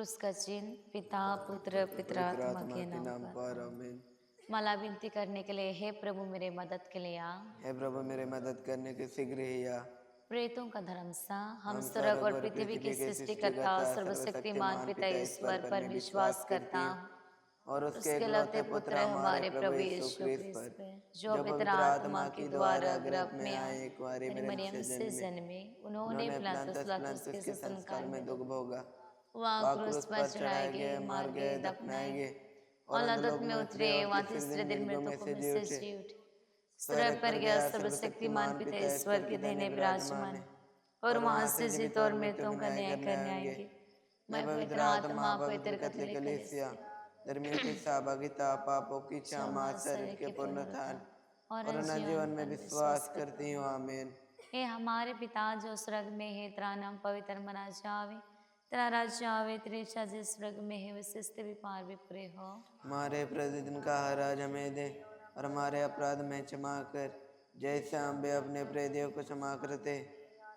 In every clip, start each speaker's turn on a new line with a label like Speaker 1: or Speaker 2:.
Speaker 1: क्रूस का चिन्ह पिता पुत्र पितरात्मा के नाम पर।
Speaker 2: आमीन।
Speaker 1: माला विनती करने के लिए, हे प्रभु मेरे मदद के लिए आ।
Speaker 2: हे प्रभु मेरे मदद करने के शीघ्र ही आ।
Speaker 1: प्रेतों का धर्मसा, हम
Speaker 2: हम
Speaker 1: स्वर्ग और पृथ्वी की सृष्टिकर्ता सर्वशक्तिमान पिता ईश्वर पर विश्वास करता हूँ
Speaker 2: और
Speaker 1: उसके
Speaker 2: उसके
Speaker 1: लौते
Speaker 2: इकलौते
Speaker 1: पुत्र हमारे प्रभु यीशु क्रिस्त पर, जो
Speaker 2: जो
Speaker 1: पवित्र आत्मा के द्वारा गर्भ में आए,
Speaker 2: एक बारी
Speaker 1: मरियम से जन्मे, उन्होंने पिलातुस के शासनकाल में
Speaker 2: दुख भोगा,
Speaker 1: वहाँ क्रूस पर चढ़ाए गए, मार गए, दफनाए गए और अधोलोक में उतरे, वहाँ तीसरे दिन मृतकों में से जी उठे, स्वर्ग पर गया, सर्वशक्तिमान पिता ईश्वर के दाहिने विराजमान है, और वहाँ से जीवित और मृतों का न्याय करने आएंगे। मैं पवित्र आत्मा, पवित्र कैथोलिक कलीसिया,
Speaker 2: धर्मियों की सहभागिता, पापों की क्षमा, शरीर के पुनरुत्थान और नए जीवन में विश्वास करती हूँ। आमीन।
Speaker 1: हे हमारे पिता जो स्वर्ग में है, तेरा नाम पवित्र मना जावे, तेरा राज्य आवे, तेरी इच्छा जिस स्वर्ग में है वैसे भी पार भी पूरे हो।
Speaker 2: हमारे प्रतिदिन का हर आज हमें दे, और हमारे अपराध में क्षमा कर, जैसे हम भी अपने अपराधियों को क्षमा करते,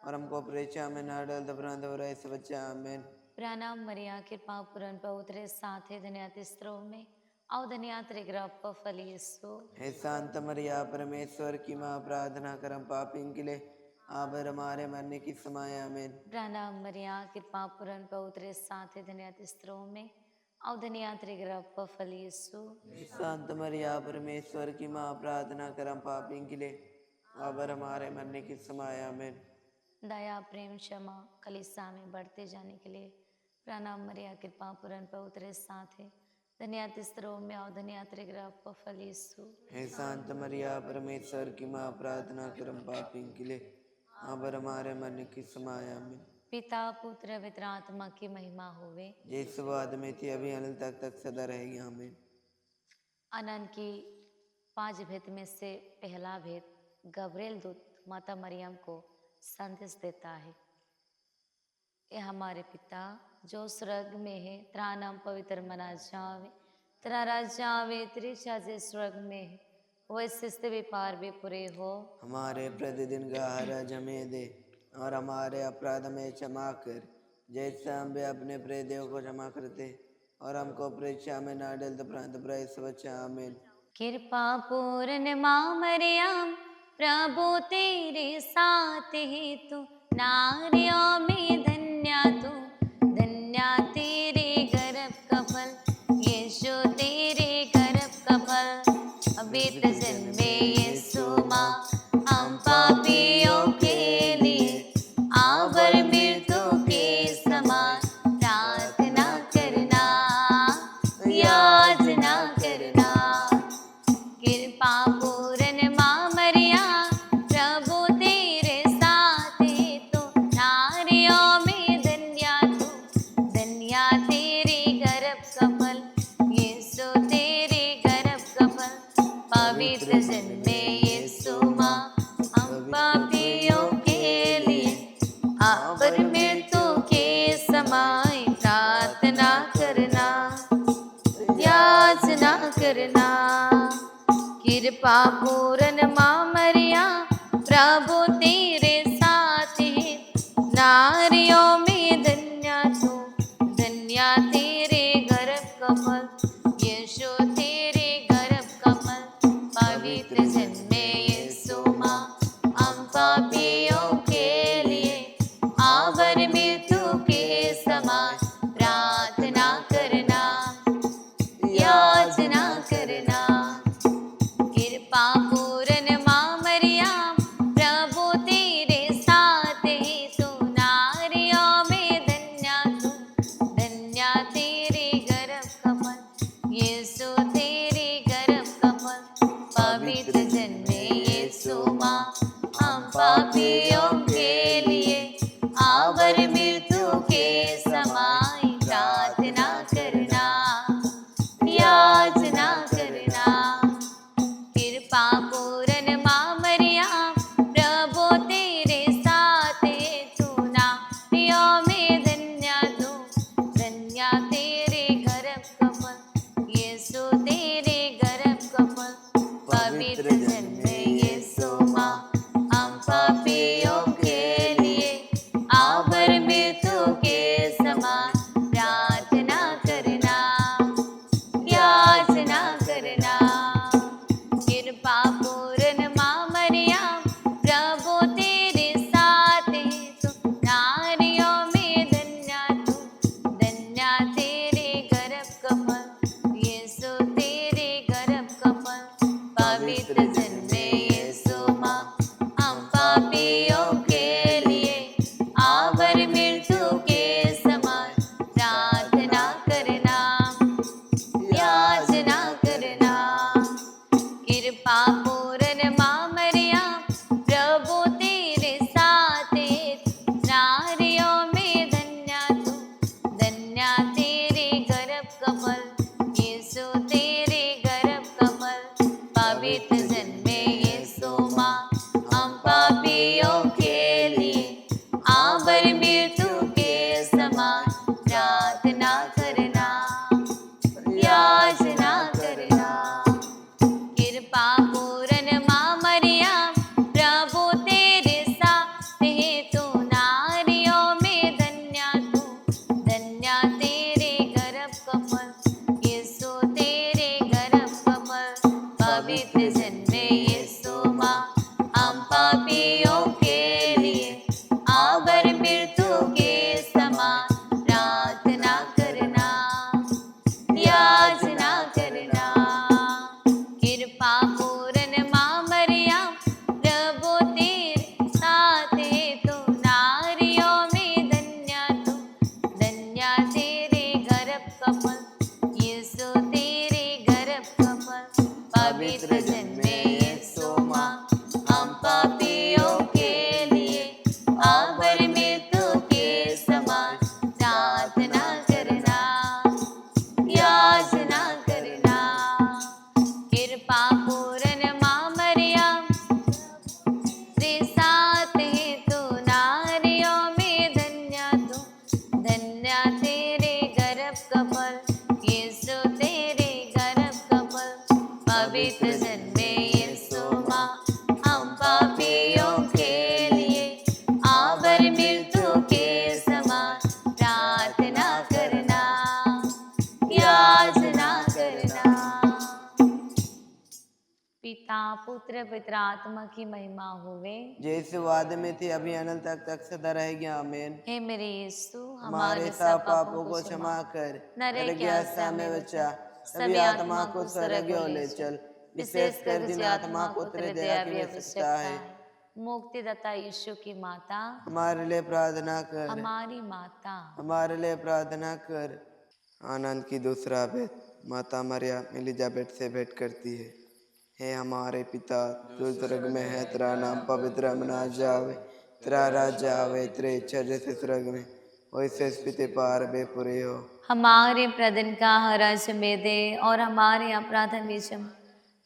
Speaker 2: और हमको परीक्षा में न डाल परंतु बुराई से बचा। आमीन।
Speaker 1: प्रणाम मरिया, कृपा पूर्ण पवित्र साथ है, धन्यवाद स्त्रों में और धन्यवाद गर्भ फल यीशु।
Speaker 2: हे शांत मरिया, परमेश्वर की माँ, प्रार्थना कर हम पापियों के लिए अब और हमारे मरने की समय। आमीन।
Speaker 1: प्रणाम मरिया, कृपा पूर्ण पवित्र साथ है, धन्यवाद स्त्रों में और धन्यवाद गर्भ फल यीशु।
Speaker 2: शांत मरिया, परमेश्वर की माँ, प्रार्थना कर हम पापियों के लिए अब और हमारे मरने की समय। आमीन।
Speaker 1: दया प्रेम क्षमा कलीसिया में बढ़ते जाने के लिए प्रणाम मरिया, कृपा पूर्ण पवित्र साथ है, धन्यवाद स्त्रों में और धन्यवाद गर्भ फल यीशु।
Speaker 2: हे शांत मरिया, परमेश्वर की माँ, प्रार्थना कर हम पापियों के लिए अब और हमारे मरने की समय। आमीन।
Speaker 1: पिता पुत्र पवित्र आत्मा की महिमा होवे,
Speaker 2: जैसे बाद में थी अभी अनंत तक सदा रहेगी। आमीन।
Speaker 1: अनंत की 5 भेद में से पहला भेद गब्रिएल दूत माता मरियम को संदेश देता है। ये हमारे पिता जो स्वर्ग में है, तेरा नाम पवित्र मना जावे, तेरा राज्य आवे, तेरी इच्छा जिस स्वर्ग में है वैसे भी पार भी पूरे हो।
Speaker 2: हमारे प्रतिदिन का आहार हमें दे, और हमारे अपराध में क्षमा कर, जैसे हम भी अपने अपराधियों को क्षमा करते, और हमको परीक्षा में न डाल परंतु बुराई से बचा। आमीन।
Speaker 1: कृपा पूर्ण माँ मरियम, प्रभु तेरे साथ है, तू नारियों में धन्य तू, धन्य तेरे गर्भ का फल, यीशु तेरे गर्भ का फल। अभी तो जन्मे यीशु माँ, हम पापियों के लिए आवर मृत्यु के समान प्रार्थना करना, याचना करना। कृपा पूर्ण माँ मरिया, प्रभु तेरे साथ है, तो नारियों में धन्य तू, धन्य तेरे गर्भ का फल, यीशु तेरे गर्भ का फल। पवित्र जन्मे यीशु माँ, हम पापियों के लिए आवर मृत्यु के समय प्रार्थना करना, याचना करना। कृपा पूर्ण माँ मरिया, प्रभु तेरे साथ है, नारियों में धन्य तू, धन्य तेरे गर्भ का फल, यीशु तेरे गर्भ का फल। पवित्र जन्मे यीशु माँ, हम पापियों के लिए आवर मृत्यु के समान प्रार्थना करना, याचना करना। कृपा पूर्ण माँ मरिया, प्रभु तेरे साथ है, तू नारियों में धन्य तू, धन्य तेरे गर्भ का फल, यीशु तेरे गर्भ का फल। पवित्र जन्मे यीशु माँ, हम पापियों के लिए आवर मृत्यु के समय प्रार्थना करना, याचना करना। कृपा पूर्ण माँ मरिया, प्रभु तेरे साथ है, तू नारियों में धन्य तू, धन्य तेरे गर्भ का फल, यीशु तेरे गर्भ का फल। पवित्र जन्मे यीशु माँ, हम पापियों के लिए आवर मृत्यु पुत्र पवित्र आत्मा की महिमा होवे।
Speaker 2: जैसे वादे में थी अभी अनंत तक सदा रहेगी, आमीन।
Speaker 1: हे मेरे यीशु
Speaker 2: हमारे सब पापों को क्षमा कर,
Speaker 1: नरे
Speaker 2: नरक
Speaker 1: के
Speaker 2: आशा
Speaker 1: हमें
Speaker 2: में
Speaker 1: बचा,
Speaker 2: बचा,
Speaker 1: सभी
Speaker 2: सभी आत्मा को स्वर्ग
Speaker 1: को
Speaker 2: ले चल,
Speaker 1: विशेषकर
Speaker 2: विशेषकर जिन आत्मा को तेरे दया की आवश्यकता है।
Speaker 1: मुक्तिदाता यीशु की माता,
Speaker 2: हमारे लिए प्रार्थना कर,
Speaker 1: हमारी माता।
Speaker 2: हमारे लिए प्रार्थना कर। आनंद की दूसरा भेद, माता मरियम एलिजाबेथ से भेंट करती है। हे हमारे पिता जो स्वर्ग में है, तेरा नाम पवित्र मना जावे, तेरा राज्य आवे, तेरी इच्छा जैसे स्वर्ग में वैसे इस पृथ्वी पर भी पूरी हो।
Speaker 1: हमारे प्रतिदिन का हरज हमें दे, और हमारे अपराध भी क्षमा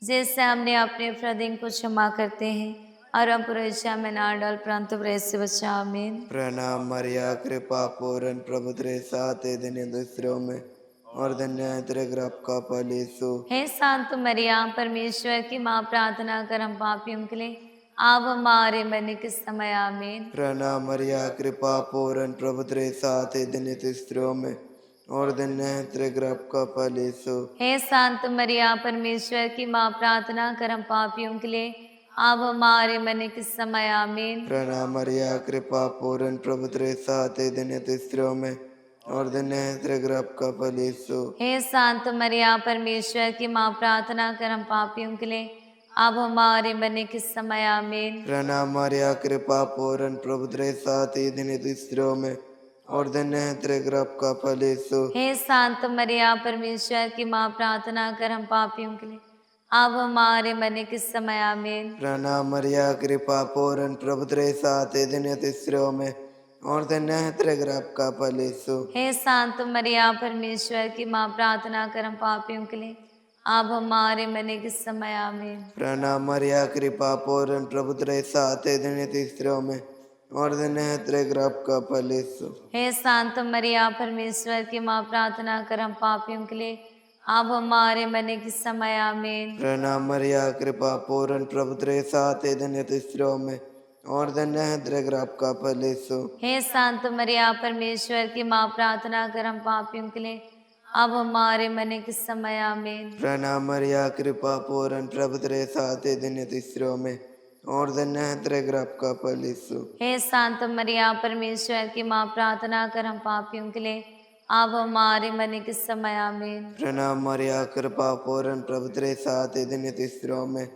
Speaker 1: जैसे हमने अपने प्रतिदिन को क्षमा करते हैं, और हम परीक्षा में ना डाल परंतु बुरे से बचा। आमीन।
Speaker 2: प्रणाम मरिया, कृपा पूर्ण प्रभु तेरे साथ है, धन्य तू स्त्रियों में और धन्य है तेरे गर्भ का फल यीशु।
Speaker 1: हे शांत मरिया, परमेश्वर की माँ, प्रार्थना कर हम पापियों के लिए आप हमारे मरने के समय। आमीन।
Speaker 2: प्रणाम मरिया, कृपा पूर्ण प्रभु तेरे साथ है, धन्य तू स्त्रियों में और धन्य है तेरे गर्भ का फल यीशु।
Speaker 1: हे शांत मरिया, परमेश्वर की माँ, प्रार्थना कर हम पापियों के लिए आप हमारे मरने के समय। आमीन।
Speaker 2: प्रणाम मरिया, कृपा पूर्ण प्रभु तेरे साथ है, धन्य तू स्त्रियों में और धन्य है तेरे गर्भ का फल यीशु।
Speaker 1: हे शांत मरिया, परमेश्वर की माँ, प्रार्थना कर हम पापियों के लिए अब हमारे मरने के समय। आमीन।
Speaker 2: प्रणाम मरिया, कृपा पूर्ण प्रभु तेरे साथ है, धन्य तू स्त्रियों में और धन्य है तेरे गर्भ का फल यीशु।
Speaker 1: हे शांत मरिया, परमेश्वर की माँ, प्रार्थना कर हम पापियों के लिए अब हमारे मरने के समय। आमीन।
Speaker 2: प्रणाम मरिया, कृपा पूर्ण प्रभु तेरे साथ है, धन्य तू स्त्रियों में और धन्य है तेरे गर्भ का फल यीशु।
Speaker 1: हे शांत मरिया, परमेश्वर की माँ, प्रार्थना कर हम पापियों के लिए अब हमारे मरने के समय। आमीन।
Speaker 2: प्रणाम मरिया, कृपा पूर्ण प्रभु तेरे साथ है, धन्य तू स्त्रियों में और धन्य है तेरे गर्भ का फल यीशु।
Speaker 1: हे शांत मरिया, परमेश्वर की माँ, प्रार्थना कर हम पापियों के लिए अब हमारे मरने के समय। आमीन।
Speaker 2: प्रणाम मरिया, कृपा पूर्ण प्रभु तेरे साथ है, धन्य तू स्त्रियों में और धन्य है तेरे गर्भ का फल यीशु।
Speaker 1: हे शांत मरिया, परमेश्वर की माँ, प्रार्थना कर हम पापियों के लिए अब हमारे मरने के समय। आमीन।
Speaker 2: प्रणाम मरिया, कृपा पूर्ण प्रभु तेरे साथ है, धन्य तू स्त्रियों में और धन्य है तेरे गर्भ का फल यीशु।
Speaker 1: हे शांत मरिया, परमेश्वर की माँ, प्रार्थना कर हम पापियों के लिए अब हमारे मरने के समय। आमीन।
Speaker 2: प्रणाम मरिया, कृपा पूर्ण प्रभु तेरे साथ है, धन्य तू स्त्रियों में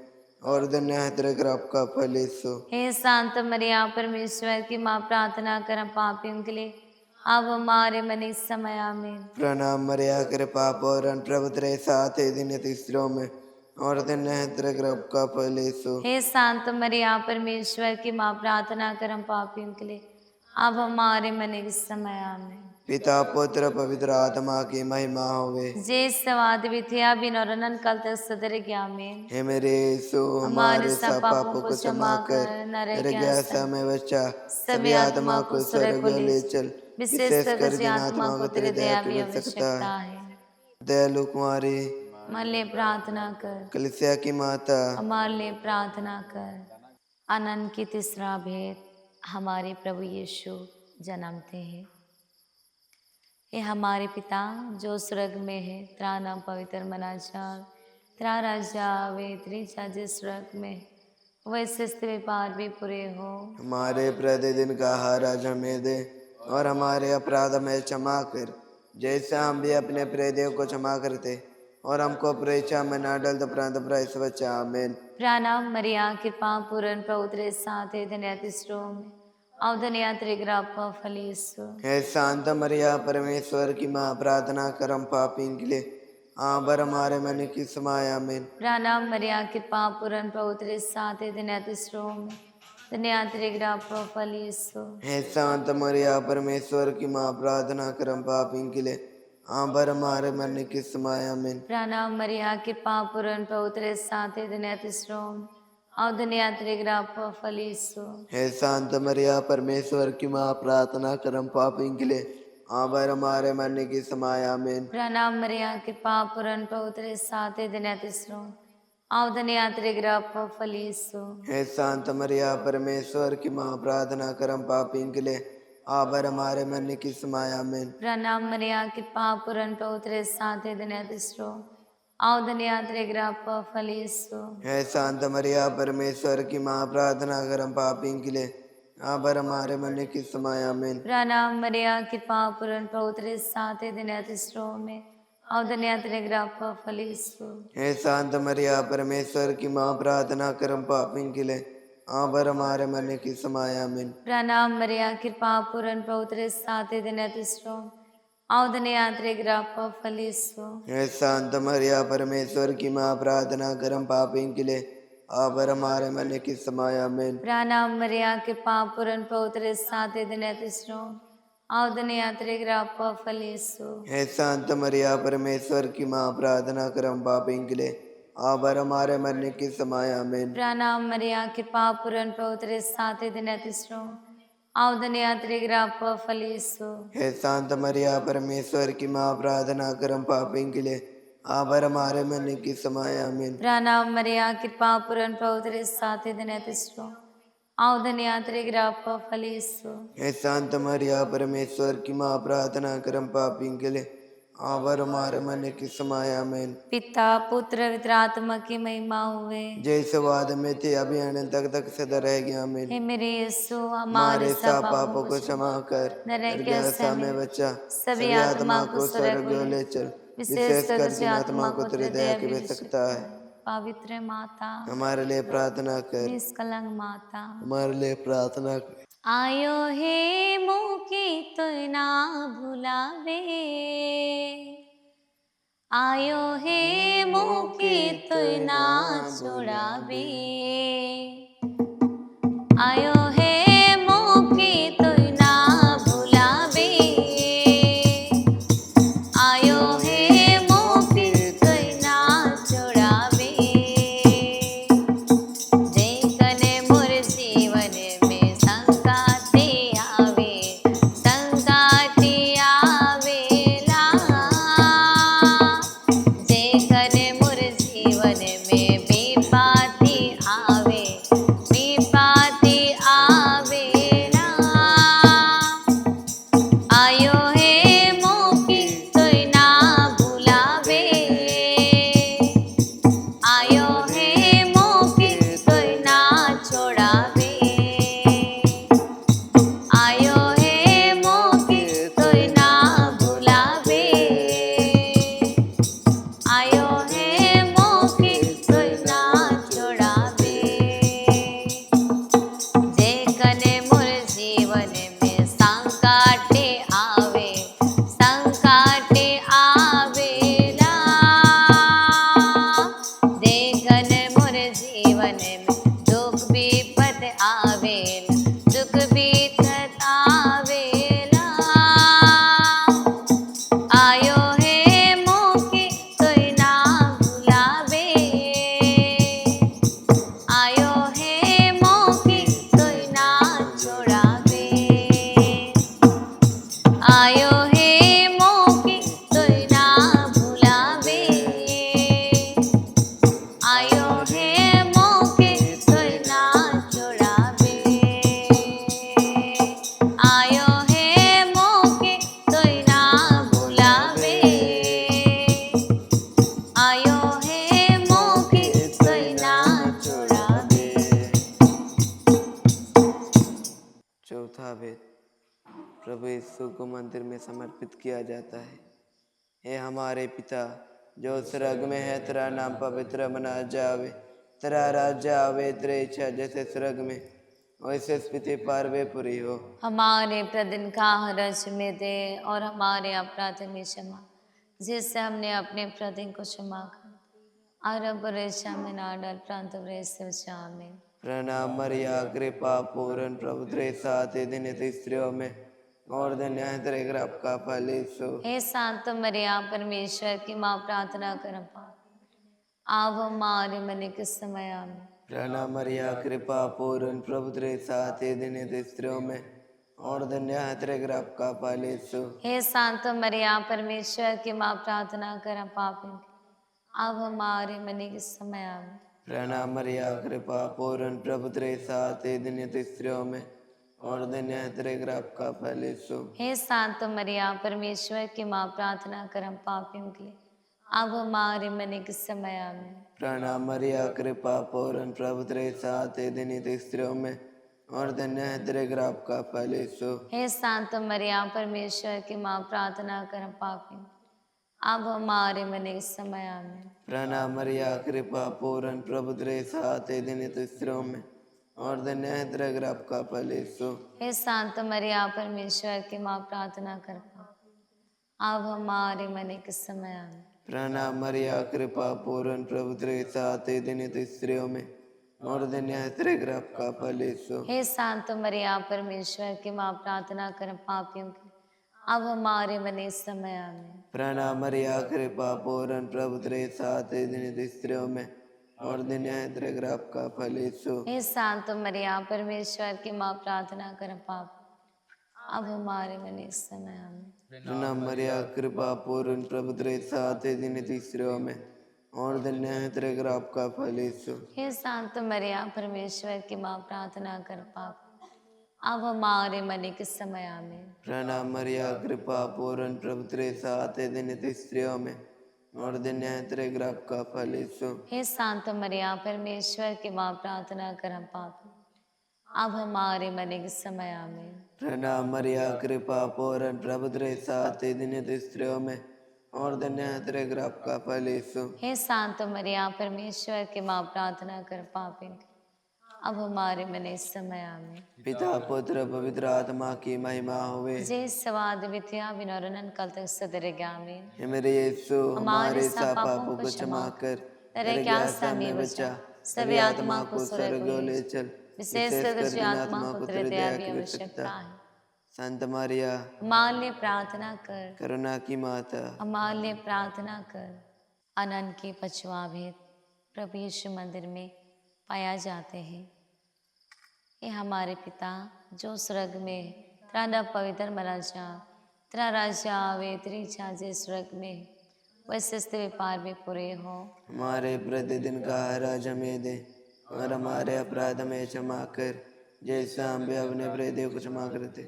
Speaker 2: और धन्य है तेरे गर्भ का फल यीशु।
Speaker 1: हे शांत मरिया, परमेश्वर की माँ, प्रार्थना कर हम पापियों के लिए अब हमारे मरने के समय। आमीन।
Speaker 2: प्रणाम मरिया, कृपा पूर्ण प्रभु तेरे साथ है, धन्य तू स्त्रियों में और धन्य है तेरे गर्भ का फल यीशु।
Speaker 1: हे शांत मरिया, परमेश्वर की माँ, प्रार्थना कर हम पापियों के लिए अब हमारे मरने के समय। आमीन।
Speaker 2: पिता पुत्र पवित्र आत्मा की महिमा होवे।
Speaker 1: जे सवाद विथया बिन और अनंत काल तक सदर के। आमीन।
Speaker 2: हे मेरे यीशु,
Speaker 1: हमारे
Speaker 2: हमारे
Speaker 1: सब
Speaker 2: सब
Speaker 1: पापों
Speaker 2: पापों
Speaker 1: को
Speaker 2: को
Speaker 1: क्षमा
Speaker 2: क्षमा कर,
Speaker 1: नरक के
Speaker 2: नरक
Speaker 1: आसन
Speaker 2: में बचा,
Speaker 1: सभी
Speaker 2: सभी
Speaker 1: आत्मा
Speaker 2: आत्मा
Speaker 1: को
Speaker 2: को
Speaker 1: स्वर्ग
Speaker 2: स्वर्ग
Speaker 1: को ले
Speaker 2: ले
Speaker 1: चल,
Speaker 2: चल,
Speaker 1: विशेषकर
Speaker 2: विशेषकर
Speaker 1: जिन
Speaker 2: जिन
Speaker 1: आत्मा
Speaker 2: आत्मा
Speaker 1: को
Speaker 2: को
Speaker 1: तेरे
Speaker 2: तेरे दया
Speaker 1: दया
Speaker 2: की
Speaker 1: भी
Speaker 2: आवश्यकता
Speaker 1: आवश्यकता
Speaker 2: है।
Speaker 1: है।
Speaker 2: दयालु कुमारी,
Speaker 1: हमारे लिए प्रार्थना कर।
Speaker 2: कलिसिया की माता,
Speaker 1: हमारे लिए प्रार्थना कर। अनंत की तीसरा भेद, हमारे प्रभु यीशु जन्मते हैं। हे हमारे पिता जो स्वर्ग में है, तेरा नाम पवित्र मना जाए, तेरा राज्य आवे, तेरी इच्छा जिस स्वर्ग में वैसे स्थिति पार भी पूरे हो।
Speaker 2: हमारे प्रतिदिन का आहार आज हमें दे और हमारे अपराध में क्षमा कर, जैसे हम भी अपने प्रेरियों को क्षमा करते और हमको परीक्षा में न डाल, परंतु बुराई से बचा। आमीन।
Speaker 1: प्रणाम मरिया, कृपा पूर्ण प्रभु तेरे साथ है, धन्य तू स्त्रियों में और धन्य तेरे गर्भ का फल यीशु।
Speaker 2: हे शांत मरिया, परमेश्वर की माँ, प्रार्थना कर हम पापियों के लिए आबर हमारे मन की समाया। आमीन।
Speaker 1: प्रणाम मरिया, कृपा पूर्ण प्रभु तेरे साथ है, धन्य तू स्त्रियों में धन्य तेरे गर्भ का फल यीशु।
Speaker 2: हे शांत मरिया, परमेश्वर की माँ, प्रार्थना कर हम पापियों के लिए आबर हमारे मन की समाया। आमीन।
Speaker 1: प्रणाम मरिया, कृपा पूर्ण प्रभु तेरे साथ है, धन्य तू स्त्रियों में और धन्य तेरे गर्भ का फल यीशु।
Speaker 2: हे शांत मरिया, परमेश्वर की माँ, प्रार्थना कर हम पापियों के लिए आबर हमारे मन की समाया। आमीन।
Speaker 1: प्रणाम मरिया, कृपा पूर्ण प्रभु तेरे साथ है, धन्य तू स्त्रियों में और धन्य तेरे गर्भ का फल यीशु।
Speaker 2: हे शांत मरिया, परमेश्वर की माँ, प्रार्थना कर हम पापियों के लिए आबर हमारे मन की समाया। आमीन।
Speaker 1: प्रणाम मरिया, कृपा पूर्ण प्रभु तेरे साथ है, धन्य तू स्त्रियों में आओ धन्यात्रे ग्राप फलीसु।
Speaker 2: हे शांत मरिया परमेश्वर की माँ, प्रार्थना कर हम पापियों के लिए, अब और हमारे मरने के समय आमीन।
Speaker 1: प्रणाम मरिया कृपा पूर्ण पवित्र साते दिनस्रो में आओ धन्यात्रे ग्राप फलीसु।
Speaker 2: हे शांत मरिया परमेश्वर की माँ, प्रार्थना कर हम पापियों के लिए, अब और हमारे मरने के समय आमीन।
Speaker 1: प्रणाम मरिया कृपा पूर्ण पवित्र साते दिनस्रो आओ धन्यात्रे ग्राप फलीसु।
Speaker 2: हे शांत मरिया परमेश्वर की माँ, प्रार्थना कर हम पापियों के लिए, अब और हमारे मरने के समय आमीन।
Speaker 1: प्रणाम मरिया कृपा पूर्ण पवित्र साते दिनस्रो आओ धन्यात्रे ग्राप फलीसु।
Speaker 2: हे शांत मरिया परमेश्वर की माँ, प्रार्थना कर हम पापियों के लिए, अब और हमारे मरने के समय आमीन।
Speaker 1: प्रणाम मरिया कृपा पूर्ण पवित्र साते दिनस्रो आओ धन्यात्रे ग्राप फलीसु।
Speaker 2: हे शांत मरिया परमेश्वर की माँ, प्रार्थना कर हम पापियों के लिए, अब और हमारे मरने के समय आमीन।
Speaker 1: प्रणाम मरिया कृपा पूर्ण पवित्र साते दिनस्रो आओ धन्यात्रे ग्राप फलीसु।
Speaker 2: हे शांत मरिया परमेश्वर की माँ, प्रार्थना कर हम पापियों के लिए, अब और हमारे मरने के समय आमीन।
Speaker 1: पिता पुत्र पवित्र आत्मा की महिमा हुए।
Speaker 2: जैसे वाद में थे अभी अनंत तक सदा रहेगी आमीन।
Speaker 1: हे मेरे यीशु हमारे
Speaker 2: हमारे
Speaker 1: सब
Speaker 2: सब पापों को क्षमा कर,
Speaker 1: नरक के
Speaker 2: दुर्गति में
Speaker 1: में
Speaker 2: बचा,
Speaker 1: सभी आत्मा को स्वर्ग
Speaker 2: स्वर्ग ले चल,
Speaker 1: विशेषकर
Speaker 2: जिन आत्मा को तेरे दया की आवश्यकता है।
Speaker 1: पवित्र माता
Speaker 2: हमारे लिए प्रार्थना कर,
Speaker 1: निष्कलंक माता
Speaker 2: हमारे लिए प्रार्थना कर।
Speaker 1: आयो हे मोकी तो ना भुलावे आयो हे मोकी तो ना छोड़ावे आयो हे मोकी तो ना भुलावे आयो हे मोकी तो ना छोड़ावे जे कने मोर जीवन में संगाते आवेला जे कने मोर जीवन में विपत्ति आवेला आयो हे मोकी तोय ना भुलावे आयो हे मोकी तोय ना छोड़ावे आयो हे मोकी तोय ना भुलावे आयो हे मोकी तोय ना छोड़ावे जे कने मोर जीवन में संकटे आवेला जे कने मोर जीवन में दुख विपत आवेला आयो हे मोकी तोय ना भुलावे आयो हे मोकी तोय ना छोड़ावे आयो हे मोकी तोय ना भुलावे आयो हे मोकी तोय ना छोड़ावे आयो हे मोकी तोय ना भुलावे आयो हे मोकी तोय ना छोड़ावे।
Speaker 2: चौथा भेद, प्रभु यीशु को मंदिर में समर्पित किया जाता है। हे हमारे पिता जो स्वर्ग में है, तेरा नाम पवित्र मना जावे, तेरा राज्य आवे, तेरी इच्छा जैसे स्वर्ग में वैसे इस पृथ्वी पर वे पूरी हो।
Speaker 1: हमारे प्रतिदिन का हरज में दे और हमारे अपराध में क्षमा जिससे हमने अपने अपराधी को क्षमा कर और अब परीक्षा में ना डाल प्रांत में।
Speaker 2: प्रणाम मरिया कृपा पूर्ण प्रभु तेरे साथ है, दिन स्त्रियों में और धन्य है तेरे गर्भ का फल यीशु।
Speaker 1: हे शांत मरिया परमेश्वर की माँ प्रार्थना कर आप हमारे मन के समय आमें।
Speaker 2: प्रणाम मरिया कृपा पूर्ण प्रभु तेरे साथ है, दिन स्त्रियों में और धन्य है तेरे गर्भ का फल यीशु।
Speaker 1: हे शांत मरिया परमेश्वर की माँ प्रार्थना कर पापी अब हमारे मन के समय आमें।
Speaker 2: प्रणाम मरिया कृपा पूर्ण प्रभु तेरे साथ है, दिन स्त्रियों में और धन्य है तेरे गर्भ का फल यीशु।
Speaker 1: हे शांत मरिया परमेश्वर की माँ प्रार्थना कर पापियों के लिए अब हमारे मरने के समय में।
Speaker 2: प्रणाम मरिया कृपा पूर्ण प्रभु तेरे साथ है, दिन तू स्त्रियों में और धन्य है तेरे गर्भ का फल यीशु।
Speaker 1: हे शांत मरिया परमेश्वर की माँ, प्रार्थना कर हम पापी, अब हमारे मरने के समय में।
Speaker 2: प्रणाम मरिया कृपा पूर्ण प्रभु तेरे साथ है, दिन तू स्त्रियों में और धन्य है तेरे गर्भ का फल यीशु।
Speaker 1: हे शांत मरिया परमेश्वर की माँ, प्रार्थना कर पापी, अब हमारे मरने के समय में।
Speaker 2: प्रणाम मरिया कृपा पूर्ण प्रभु तेरे साथ है, दिन तू स्त्रियों में और धन्य है तेरे गर्भ का फल यीशु।
Speaker 1: हे शांत मरिया परमेश्वर की माँ, प्रार्थना कर पापियों की, अब हमारे मरने के समय में।
Speaker 2: प्रणाम मरिया कृपा पूर्ण प्रभु तेरे साथ है, दिन तू स्त्रियों में और धन्य है तेरे गर्भ का फल यीशु।
Speaker 1: हे शांत मरिया परमेश्वर की माँ, प्रार्थना कर पापी, अब हमारे मरने के समय में।
Speaker 2: प्रणाम मरिया कृपा पूर्ण प्रभु तेरे साथ है, दिन तू स्त्रियों में और धन्य है तेरे गर्भ का फल यीशु।
Speaker 1: हे शांत मरिया परमेश्वर की माँ, प्रार्थना कर पापी, अब हमारे मरने के समय में।
Speaker 2: प्रणाम मरिया कृपा पूर्ण प्रभु तेरे साथ है, दिन तू स्त्रियों में और धन्य है तेरे गर्भ का फल यीशु।
Speaker 1: हे शांत मरिया परमेश्वर की माँ, प्रार्थना कर हम पापी, अब हमारे मरने के समय में।
Speaker 2: प्रणाम मरिया कृपा पूर्ण प्रभु तेरे साथ है, दिन तू स्त्रियों में और धन्य है तेरे गर्भ का फल यीशु।
Speaker 1: हे शांत मरिया परमेश्वर की माँ, प्रार्थना कर पापी, अब हमारे मरने के समय में।
Speaker 2: पिता पुत्र पवित्र आत्मा की महिमा होवे।
Speaker 1: जय स्वाद विद्या विनोरन कल तक सदर में।
Speaker 2: हे मेरे यीशु हमारे सब पापों को क्षमा कर
Speaker 1: तेरे
Speaker 2: तेरे
Speaker 1: क्या
Speaker 2: ज्ञान
Speaker 1: समय
Speaker 2: में
Speaker 1: बचा,
Speaker 2: बचा
Speaker 1: सभी
Speaker 2: सभी
Speaker 1: आत्मा
Speaker 2: आत्मा
Speaker 1: को
Speaker 2: को
Speaker 1: स्वर्ग
Speaker 2: स्वर्ग
Speaker 1: ले
Speaker 2: ले
Speaker 1: चल,
Speaker 2: चल,
Speaker 1: विशेष
Speaker 2: विशेष
Speaker 1: कर
Speaker 2: कर
Speaker 1: जो
Speaker 2: जिन
Speaker 1: आत्मा
Speaker 2: आत्मा
Speaker 1: को
Speaker 2: को
Speaker 1: तेरे
Speaker 2: तेरे
Speaker 1: दया
Speaker 2: दया
Speaker 1: की
Speaker 2: की
Speaker 1: आवश्यकता
Speaker 2: आवश्यकता।
Speaker 1: है।
Speaker 2: संत मारिया
Speaker 1: हमारे लिए प्रार्थना कर,
Speaker 2: करुणा की माता,
Speaker 1: हमारे लिए प्रार्थना कर। अनंत के पचवा भेद प्रभु यीशु मंदिर में पाया जाते हैं। ये हमारे पिता जो स्वर्ग में है, तेरा नाम पवित्र मना जा, तेरा राज्य आवे, तेरी इच्छा जे स्वर्ग में है, वैसे स्थिति व्यापार में पूरे हो।
Speaker 2: हमारे प्रतिदिन का आहार आज हमें दे और हमारे अपराध में क्षमा कर, जैसे हम भी अपने अपराधियों को क्षमा करते,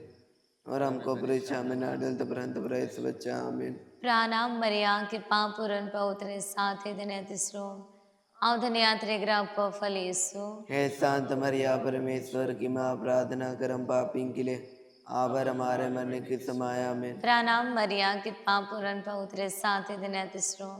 Speaker 2: और हमको परीक्षा में न डाल परंतु बुराई से बचा। आमीन।
Speaker 1: प्रणाम मरिया कृपा पूर्ण पवित्र साथ ही दिन तिसरो अवधन्यात्रे ग्रह को फल यीशु।
Speaker 2: हे शांत मरिया परमेश्वर की माँ, प्रार्थना कर हम पापी के लिए आबर हमारे मन की समय। आमीन।
Speaker 1: प्रणाम मरिया कृपा पूर्ण पवित्र साथ ही दिन तिसरो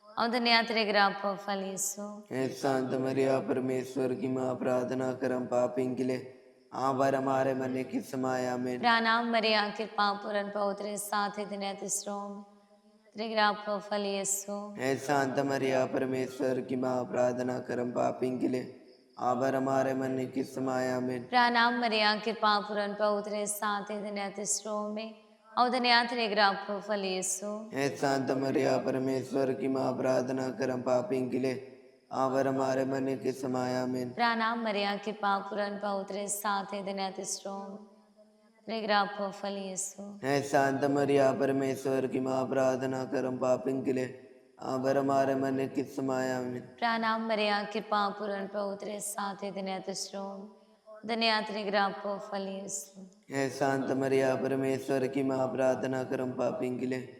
Speaker 1: अवधन्यात्रे ग्रह को फल यीशु।
Speaker 2: हे शांत मरिया परमेश्वर की माँ, प्रार्थना कर हम पापी के लिए आबर हमारे मन की समय। आमीन।
Speaker 1: प्रणाम मरिया कृपा पूर्ण पवित्र साथ ही दिन तिसरो त्रिग्रह को फल यीशु।
Speaker 2: हे शांत मरिया परमेश्वर की माँ, प्रार्थना कर हम पापी के लिए आबर हमारे मन की समय। आमीन।
Speaker 1: प्रणाम मरिया कृपा पूर्ण पवित्र साथ ही दिन तिसरो में अवधन्यात्रे ग्रह को फल यीशु।
Speaker 2: हे शांत मरिया परमेश्वर की माँ, प्रार्थना कर हम पापी के लिए आबर हमारे मन की समय। आमीन।
Speaker 1: प्रणाम मरिया कृपा पूर्ण पवित्र साथ ही दिन तिसरो त्रिग्रह को फल यीशु।
Speaker 2: हे शांत मरिया परमेश्वर की माँ, प्रार्थना कर हम पापी के लिए आबर हमारे मन की समय। आमीन।
Speaker 1: प्रणाम मरिया कृपा पूर्ण पवित्र साथ ही दिन तिसरो धन्यात्रे ग्रह को फल यीशु।
Speaker 2: हे शांत मरिया परमेश्वर की माँ, प्रार्थना कर हम पापी के लिए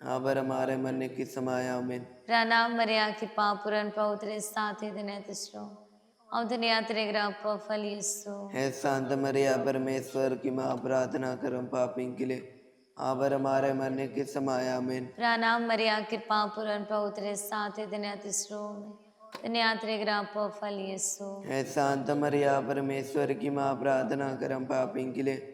Speaker 2: आबर हमारे मन की समय। आमीन।
Speaker 1: प्रणाम मरिया कृपा पूर्ण पवित्र साथ ही दिन तिसरो अवधन्यात्रे ग्रह को फल यीशु।
Speaker 2: हे शांत मरिया परमेश्वर की माँ, प्रार्थना कर हम पापी के लिए आबर हमारे मन की समय। आमीन।
Speaker 1: प्रणाम मरिया कृपा पूर्ण पवित्र साथ ही दिन तिसरो धन्यात्रे ग्रह को फल यीशु।
Speaker 2: हे शांत मरिया परमेश्वर की माँ, प्रार्थना कर हम पापी के लिए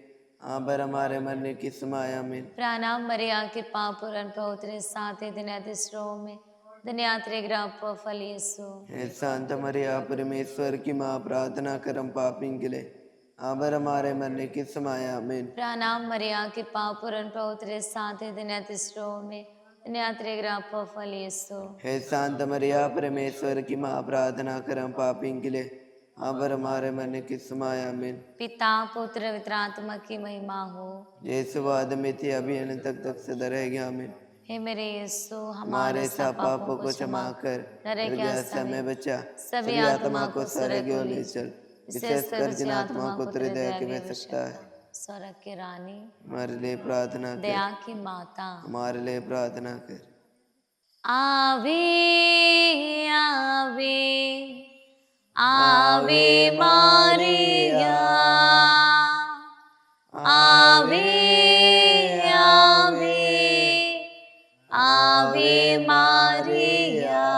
Speaker 2: आबर हमारे मन की समय। आमीन।
Speaker 1: प्रणाम मरिया कृपा पूर्ण पवित्र साथ ही दिन तिसरो में धन्यात्रे ग्रह को फल यीशु।
Speaker 2: हे शांत मरिया परमेश्वर की माँ, प्रार्थना कर हम पापी के लिए आबर हमारे मन की समय। आमीन।
Speaker 1: प्रणाम मरिया कृपा पूर्ण पवित्र साथ ही दिन तिसरो में धन्यात्रे ग्रह को फल यीशु।
Speaker 2: हे शांत मरिया परमेश्वर की माँ, प्रार्थना कर हम पापी के लिए आबर हमारे मन की समय। आमीन।
Speaker 1: पिता पुत्र पवित्र आत्मा की महिमा हो।
Speaker 2: जैसे वाद में थी अभी अनंत तक सदा रहेगा। आमीन।
Speaker 1: हे मेरे यीशु
Speaker 2: हमारे
Speaker 1: हमारे
Speaker 2: सब पापों को क्षमा कर
Speaker 1: डरे
Speaker 2: और
Speaker 1: क्या
Speaker 2: ज्ञान में बचा
Speaker 1: सभी
Speaker 2: सभी
Speaker 1: आत्मा
Speaker 2: आत्मा
Speaker 1: को
Speaker 2: को
Speaker 1: स्वर्ग
Speaker 2: स्वर्ग
Speaker 1: को
Speaker 2: ले
Speaker 1: ले
Speaker 2: चल,
Speaker 1: विशेष
Speaker 2: विशेष
Speaker 1: कर
Speaker 2: कर
Speaker 1: जिस
Speaker 2: जिन आत्मा
Speaker 1: आत्मा
Speaker 2: को
Speaker 1: को
Speaker 2: तेरे
Speaker 1: तेरे
Speaker 2: दया
Speaker 1: दया
Speaker 2: की
Speaker 1: की
Speaker 2: आवश्यकता है।
Speaker 1: आवश्यकता। स्वर्ग की रानी
Speaker 2: हमारे लिए प्रार्थना कर,
Speaker 1: दया की माता
Speaker 2: हमारे लिए प्रार्थना कर।
Speaker 1: आवे आवे आवे मारिया, आवे आवे आवे मारिया।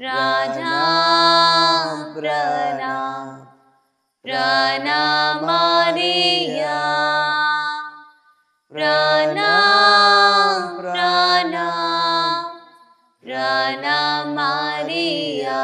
Speaker 1: प्रणाम प्रणाम प्रणाम मारिया, प्रणाम प्रणाम प्रणाम मारिया।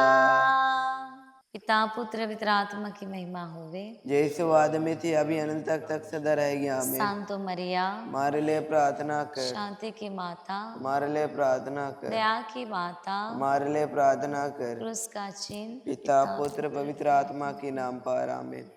Speaker 1: पिता पुत्र पवित्र आत्मा की महिमा होवे,
Speaker 2: जैसे वो आदमी थी अभी अनंत तक सदा रहेगी। आमीन।
Speaker 1: शांतो मरिया
Speaker 2: हमारे लिए प्रार्थना कर,
Speaker 1: शांति की माता,
Speaker 2: हमारे लिए प्रार्थना कर,
Speaker 1: दया की माता,
Speaker 2: हमारे लिए प्रार्थना कर।
Speaker 1: क्रूस का चिन्ह,
Speaker 2: पिता पुत्र पवित्र आत्मा के नाम पर आमीन।